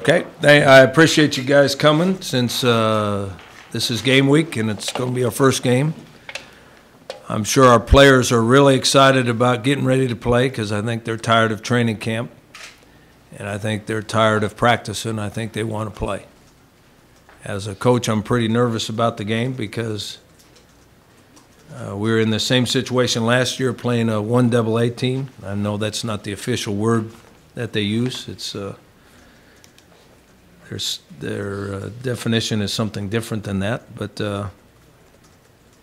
Okay, I appreciate you guys coming since this is game week and it's going to be our first game. I'm sure our players are really excited about getting ready to play because I think they're tired of training camp and I think they're tired of practicing. I think they want to play. As a coach, I'm pretty nervous about the game because we were in the same situation last year playing a 1AA team. I know that's not the official word that they use. It's their definition is something different than that, but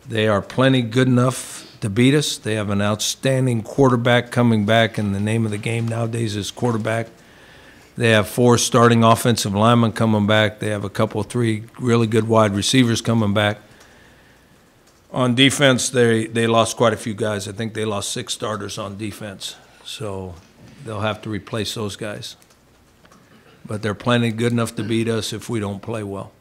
they are plenty good enough to beat us. They have an outstanding quarterback coming back, and the name of the game nowadays is quarterback. They have 4 starting offensive linemen coming back. They have a couple, 3 really good wide receivers coming back. On defense, they lost quite a few guys. I think they lost 6 starters on defense, so they'll have to replace those guys. But they're plenty good enough to beat us if we don't play well.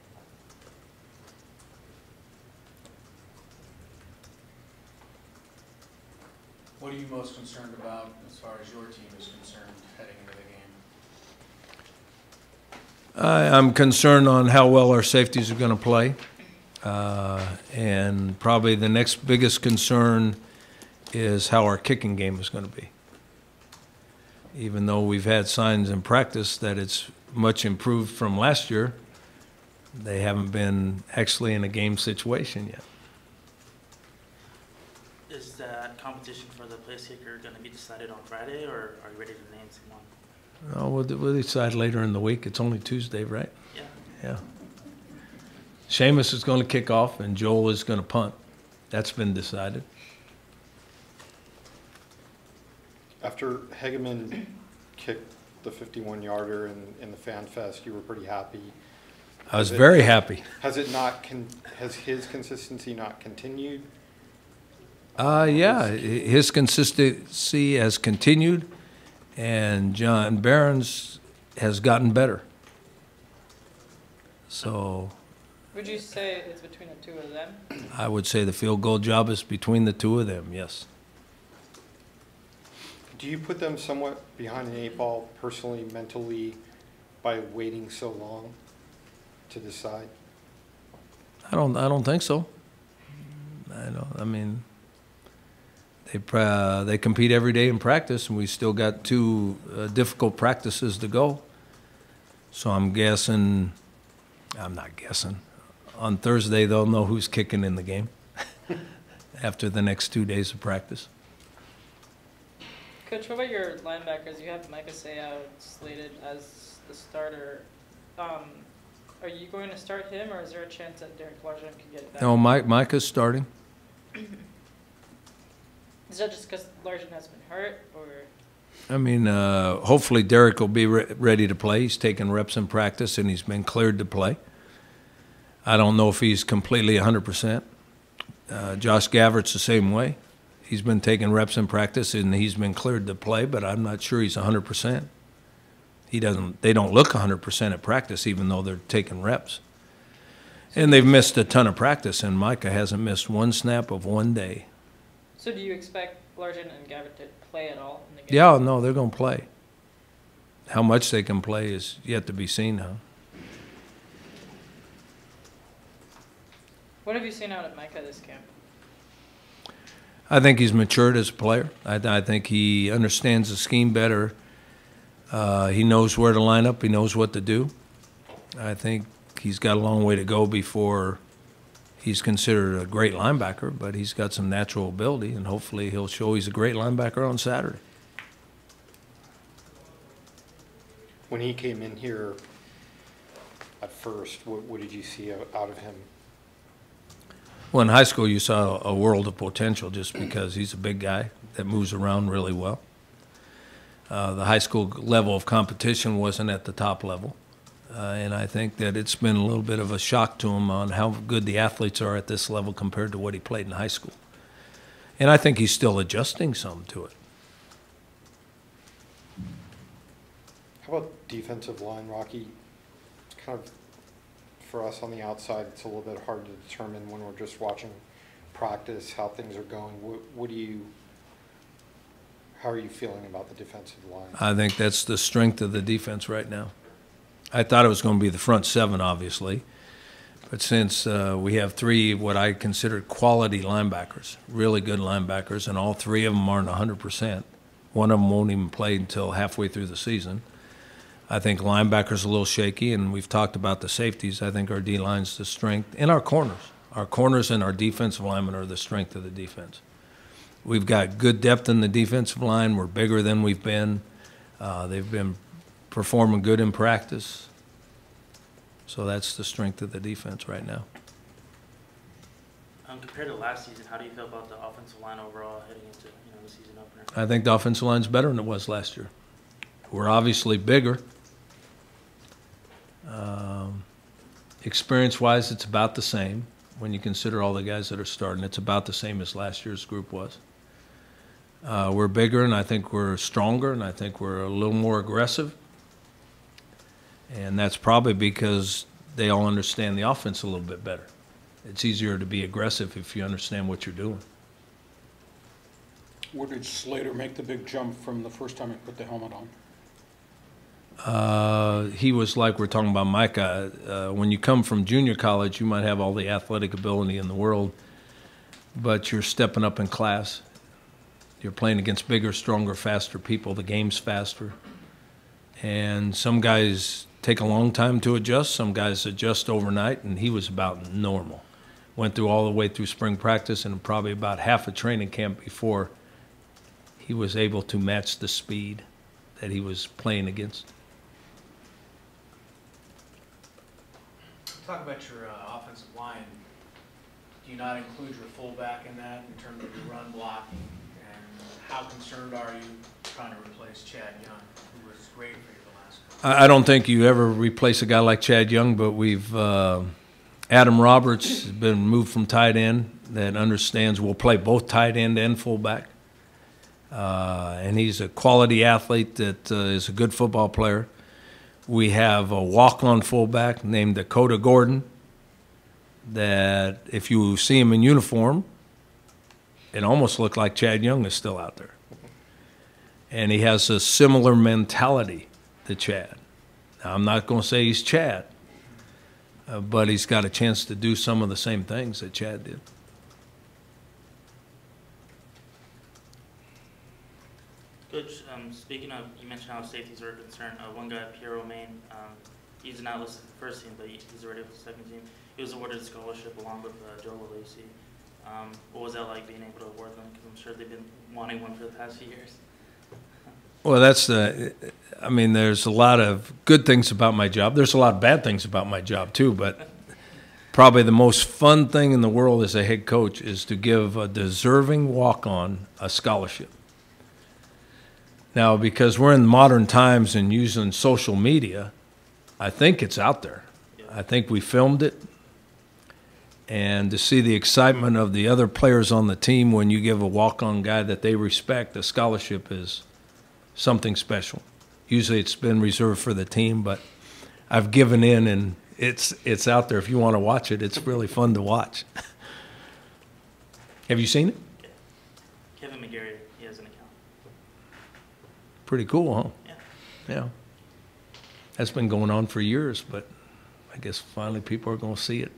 What are you most concerned about as far as your team is concerned heading into the game? I'm concerned on how well our safeties are going to play. And probably the next biggest concern is how our kicking game is going to be. Even though we've had signs in practice that it's much improved from last year, they haven't been actually in a game situation yet. Is that competition for the place kicker going to be decided on Friday, or are you ready to name someone? No, we'll decide later in the week. It's only Tuesday, right? Yeah. Yeah. Seamus is going to kick off, and Joel is going to punt. That's been decided. After Hegeman kicked the 51-yarder in the Fan Fest, you were pretty happy. I was very happy. Has it not? Has his consistency not continued? Yeah, his consistency has continued, and John Barron's has gotten better. So would you say it's between the 2 of them? I would say the field goal job is between the 2 of them, yes. Do you put them somewhat behind an 8 ball personally, mentally, by waiting so long to decide? I don't think so. I mean, they compete every day in practice, and we still got 2 difficult practices to go. So I'm not guessing. On Thursday, they'll know who's kicking in the game after the next 2 days of practice. Coach, what about your linebackers? You have Micah Sdsu slated as the starter. Are you going to start him, or is there a chance that Derek Largent could get back? No, Micah's starting. Is that just because Largent has been hurt, or? I mean, hopefully Derek will be ready to play. He's taken reps in practice, and he's been cleared to play. I don't know if he's completely 100%. Josh Gavert's the same way. He's been taking reps in practice, and he's been cleared to play, but I'm not sure he's 100%. They don't look 100% at practice, even though they're taking reps. And they've missed a ton of practice, and Micah hasn't missed 1 snap of 1 day. So do you expect Largent and Gavert to play at all in the game? Yeah, no, they're going to play. How much they can play is yet to be seen, huh? What have you seen out of Micah this camp? I think he's matured as a player. I think he understands the scheme better. He knows where to line up. He knows what to do. I think he's got a long way to go before he's considered a great linebacker, but he's got some natural ability, and hopefully he'll show he's a great linebacker on Saturday. When he came in here at first, what did you see out of him? Well, in high school, you saw a world of potential just because he's a big guy that moves around really well. The high school level of competition wasn't at the top level. And I think that it's been a little bit of a shock to him on how good the athletes are at this level compared to what he played in high school. And I think he's still adjusting some to it. How about defensive line, Rocky? It's kind of, for us on the outside, it's a little bit hard to determine when we're just watching practice how things are going. How are you feeling about the defensive line? I think that's the strength of the defense right now. I thought it was going to be the front seven, obviously. But since we have three what I consider quality linebackers, really good linebackers, and all three of them aren't 100%, one of them won't even play until halfway through the season. I think linebacker's a little shaky, and we've talked about the safeties. I think our D-line's the strength, and our corners. Our corners and our defensive linemen are the strength of the defense. We've got good depth in the defensive line. We're bigger than we've been. They've been performing good in practice. So that's the strength of the defense right now. Compared to last season, how do you feel about the offensive line overall heading into the season opener? I think the offensive line's better than it was last year. We're obviously bigger. Experience-wise, it's about the same. When you consider all the guys that are starting, it's about the same as last year's group was. We're bigger, and I think we're stronger, and I think we're a little more aggressive. And that's probably because they all understand the offense a little bit better. It's easier to be aggressive if you understand what you're doing. Where did Slater make the big jump from the first time he put the helmet on? He was like we're talking about Micah. When you come from junior college, you might have all the athletic ability in the world, but you're stepping up in class. You're playing against bigger, stronger, faster people. The game's faster. And some guys take a long time to adjust. Some guys adjust overnight, and he was about normal. Went through all the way through spring practice and probably about half a training camp before he was able to match the speed that he was playing against. Talk about your offensive line. Do you not include your fullback in that in terms of your run blocking? And how concerned are you trying to replace Chad Young, who was great for you the last couple? I don't think you ever replace a guy like Chad Young, but we've Adam Roberts has been moved from tight end that understands we'll play both tight end and fullback. And he's a quality athlete that is a good football player. We have a walk-on fullback named Dakota Gordon that if you see him in uniform, it almost looked like Chad Young is still out there. And he has a similar mentality to Chad. Now, I'm not going to say he's Chad, but he's got a chance to do some of the same things that Chad did. Coach, speaking of, you mentioned how safeties are concerned. One guy, Pierre Romain, he's not listed for the first team, but he's already with the second team. He was awarded a scholarship along with Joe Lacey. What was that like being able to award them? Because I'm sure they've been wanting one for the past few years. Well, that's I mean, there's a lot of good things about my job. There's a lot of bad things about my job too, but probably the most fun thing in the world as a head coach is to give a deserving walk-on a scholarship. Now, because we're in modern times and using social media, I think it's out there. I think we filmed it. And to see the excitement of the other players on the team when you give a walk-on guy that they respect a scholarship is something special. Usually it's been reserved for the team, but I've given in, and it's out there. If you want to watch it, it's really fun to watch. Have you seen it? Yeah. Kevin McGarry, he has an account. Pretty cool, huh? Yeah. Yeah. That's been going on for years, but I guess finally people are going to see it.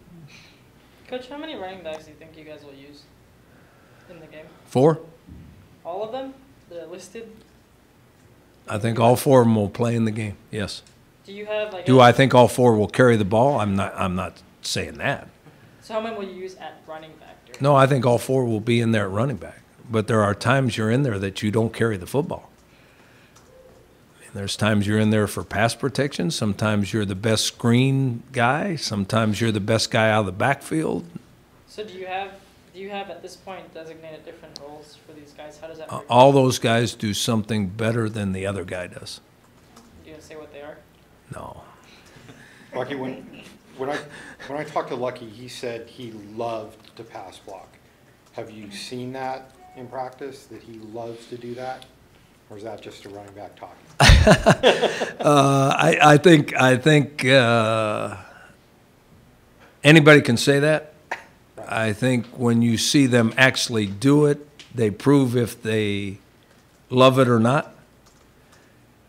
Coach, how many running backs do you think you guys will use in the game? 4? All of them? The listed? I think all 4 of them will play in the game, yes. Do you have like Do I think all 4 will carry the ball? I'm not saying that. So how many will you use at running back? No, I think all 4 will be in there at running back. But there are times you're in there that you don't carry the football. There's times you're in there for pass protection. Sometimes you're the best screen guy. Sometimes you're the best guy out of the backfield. So do you have at this point designated different roles for these guys? How does that work? All those guys do something better than the other guy does. Do you say what they are? No. Lucky, when I talked to Lucky, he said he loved to pass block. Have you seen that in practice, that he loves to do that? Or is that just a running back talking? I think anybody can say that. Right. I think when you see them actually do it, they prove if they love it or not.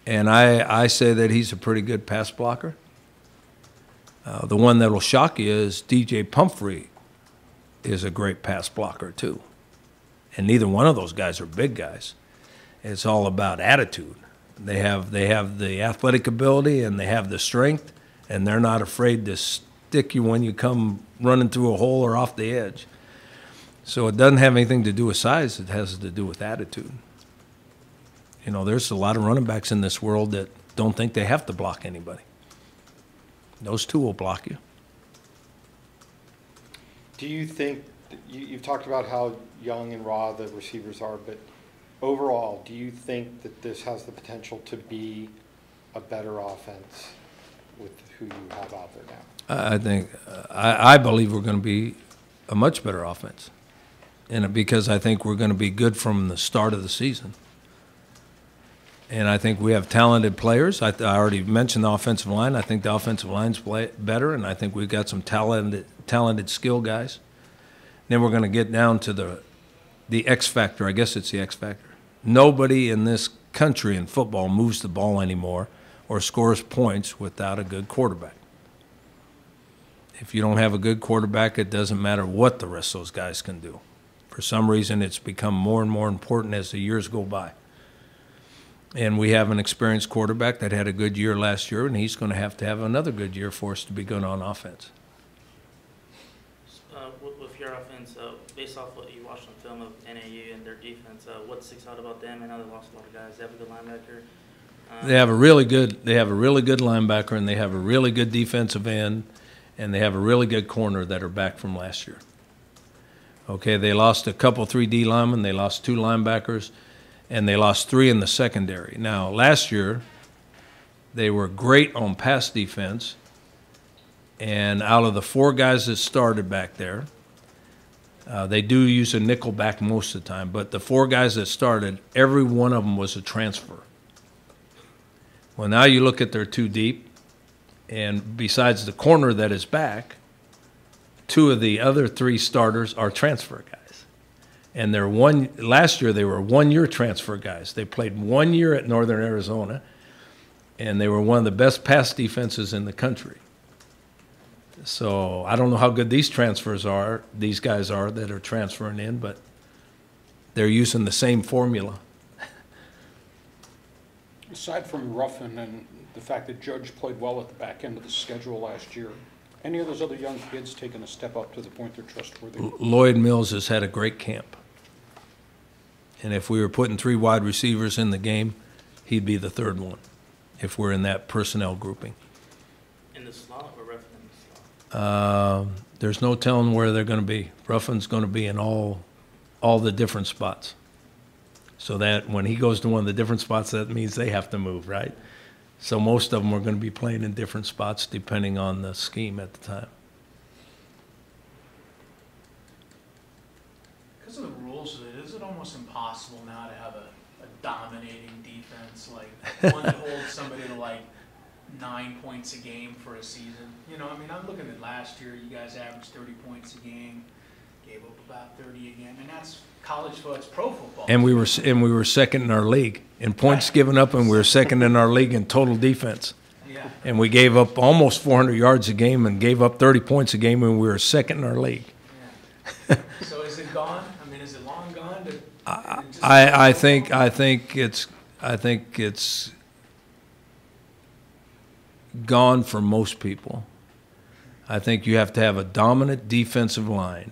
And I say that he's a pretty good pass blocker. The one that'll shock you is DJ Pumphrey is a great pass blocker too. And neither one of those guys are big guys. It's all about attitude. They have the athletic ability and they have the strength, and they're not afraid to stick you when you come running through a hole or off the edge. So it doesn't have anything to do with size. It has to do with attitude. You know, there's a lot of running backs in this world that don't think they have to block anybody. Those two will block you. Do you think, you've talked about how young and raw the receivers are, but overall, do you think that this has the potential to be a better offense with who you have out there now? I think, I believe we're going to be a much better offense. And because I think we're going to be good from the start of the season. And I think we have talented players. I already mentioned the offensive line. I think the offensive line's play better, and I think we've got some talented skill guys. Then we're going to get down to the X factor. I guess it's the X factor. Nobody in this country in football moves the ball anymore or scores points without a good quarterback. If you don't have a good quarterback, it doesn't matter what the rest of those guys can do. For some reason, it's become more and more important as the years go by. And we have an experienced quarterback that had a good year last year, and he's going to have another good year for us to be good on offense. With your offense, based off what you watched on film of NAU and their defense, what sticks out about them? I know they lost a lot of guys. They have a good linebacker. They have a really good linebacker, and they have a really good defensive end, and they have a really good corner that are back from last year. Okay, they lost a couple 3D linemen. They lost 2 linebackers. And they lost 3 in the secondary. Now, last year, they were great on pass defense, and out of the 4 guys that started back there, they do use a nickel back most of the time, but the 4 guys that started, every one of them was a transfer. Well, now you look at their 2 deep, and besides the corner that is back, 2 of the other 3 starters are transfer guys. And last year they were 1-year transfer guys. They played 1 year at Northern Arizona, and they were one of the best pass defenses in the country. So I don't know how good these guys are that are transferring in, but they're using the same formula. Aside from Ruffin and the fact that Judge played well at the back end of the schedule last year, any of those other young kids taking a step up to the point they're trustworthy? Lloyd Mills has had a great camp. And if we were putting 3 wide receivers in the game, he'd be the 3rd one if we're in that personnel grouping. In the slot or Ruffin in the slot? There's no telling where they're going to be. Ruffin's going to be in all the different spots. So that when he goes to one of the different spots, that means they have to move, right? So most of them are going to be playing in different spots depending on the scheme at the time. Because of the rules, is it almost impossible now to have a dominating defense, like one that holds somebody to like 9 points a game for a season? You know, I mean, I'm looking at last year, you guys averaged 30 points a game, gave up about 30 a game, and that's college football, it's pro football. And we were second in our league in points given up, and we were second in our league in total defense. Yeah. And we gave up almost 400 yards a game and gave up 30 points a game, and we were second in our league. Yeah. So is it gone? I mean, is it long gone? I think it's gone for most people. I think you have to have a dominant defensive line.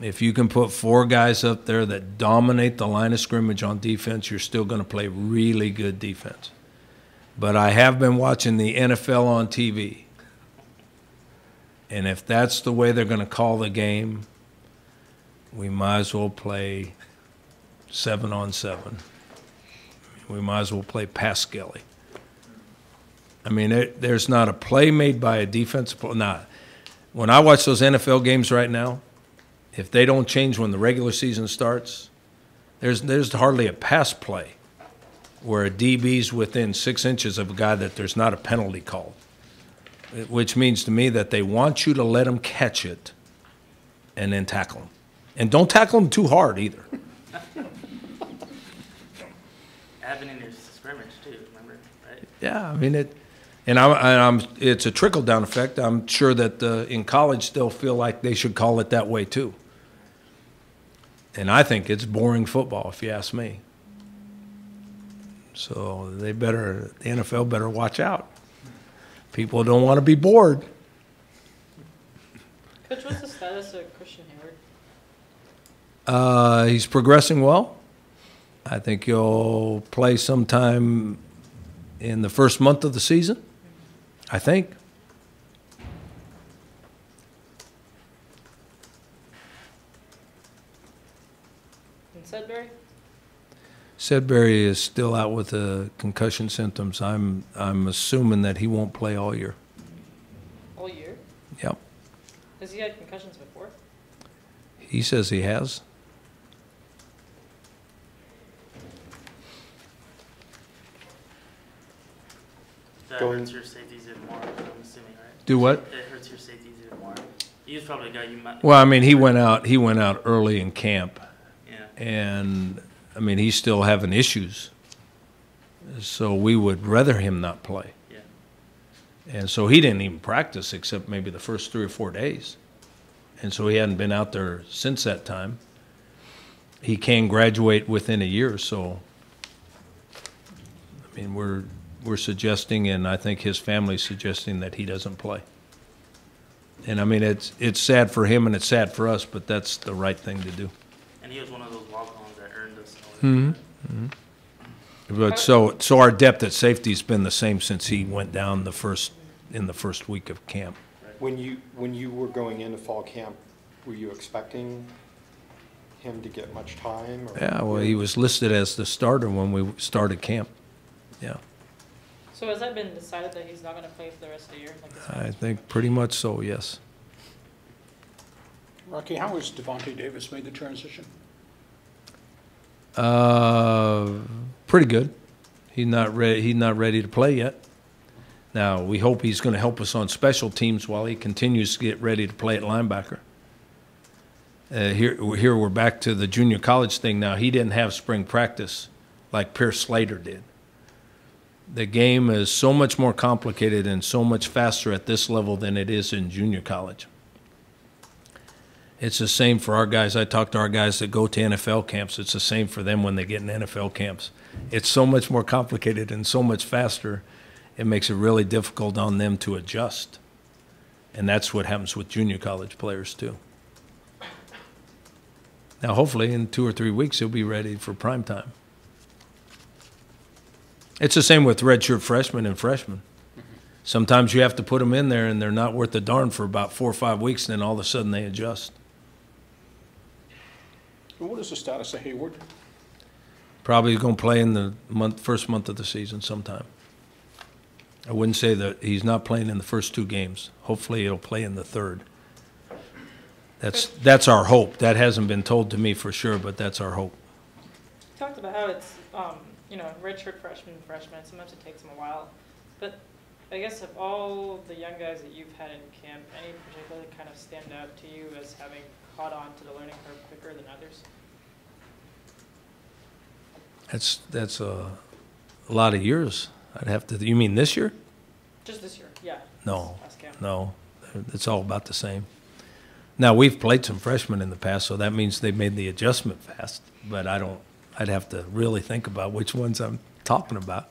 If you can put 4 guys up there that dominate the line of scrimmage on defense, you're still going to play really good defense. But I have been watching the NFL on TV. And if that's the way they're going to call the game, we might as well play 7-on-7. We might as well play Pascali. I mean, there's not a play made by a defensive player. Nah. When I watch those NFL games right now, if they don't change when the regular season starts, there's hardly a pass play where a DB's within 6 inches of a guy that there's not a penalty called, which means to me that they want you to let them catch it and then tackle them. And don't tackle them too hard either. Happened in your scrimmage too, remember? Right? Yeah, I mean, It's a trickle-down effect. I'm sure that in college they'll feel like they should call it that way too. And I think it's boring football, if you ask me. So the NFL better watch out. People don't want to be bored. Coach, what's the status of Christian Hayward? He's progressing well. I think he'll play sometime in the first month of the season, I think. And Sudbury? Sudbury is still out with the concussion symptoms. I'm assuming that he won't play all year. All year? Yep. Has he had concussions before? He says he has. That Going- hurts your safeties even more, I'm assuming, right? Do what? It hurts your safeties even more. He was probably a guy you might. Well, I mean, he went out early in camp, Yeah. and I mean, he's still having issues. So we would rather him not play. Yeah. And so he didn't even practice except maybe the first 3 or 4 days. And so he hadn't been out there since that time. He can graduate within a year, so I mean, we're suggesting, and I think his family's suggesting, that he doesn't play. And I mean, it's sad for him and it's sad for us, but that's the right thing to do. And he was one of those walk-ons that earned us. Mm-hmm. But so our depth at safety's been the same since he went down in the first week of camp. When you were going into fall camp, were you expecting him to get much time? Or? Yeah, well, he was listed as the starter when we started camp. Yeah, So has that been decided that he's not going to play for the rest of the year? Like this I past think pretty much so, yes. Rocky, how has Devontae Davis made the transition? Pretty good. He's not ready to play yet. Now, we hope he's going to help us on special teams while he continues to get ready to play at linebacker. Here we're back to the junior college thing now. He didn't have spring practice like Pierce Slater did. The game is so much more complicated and so much faster at this level than it is in junior college. It's the same for our guys. I talk to our guys that go to NFL camps. It's the same for them when they get in NFL camps. It's so much more complicated and so much faster, it makes it really difficult on them to adjust. And that's what happens with junior college players too. Now, hopefully in 2 or 3 weeks, he'll be ready for prime time. It's the same with redshirt freshmen and freshmen. Sometimes you have to put them in there and they're not worth a darn for about 4 or 5 weeks, and then all of a sudden they adjust. And what is the status of Hayward? Probably going to play in the first month of the season sometime. I wouldn't say that he's not playing in the first 2 games. Hopefully he'll play in the third. That's our hope. That hasn't been told to me for sure, but that's our hope. You talked about how it's, redshirt freshman, sometimes it takes them a while. But I guess of all the young guys that you've had in camp, any particularly kind of stand out to you as having caught on to the learning curve quicker than others? That's a lot of years. I'd have to. You mean this year? Just this year, yeah. No, Last camp. no. It's all about the same. Now, we've played some freshmen in the past, so that means they made the adjustment fast. But I'd have to really think about which ones I'm talking about.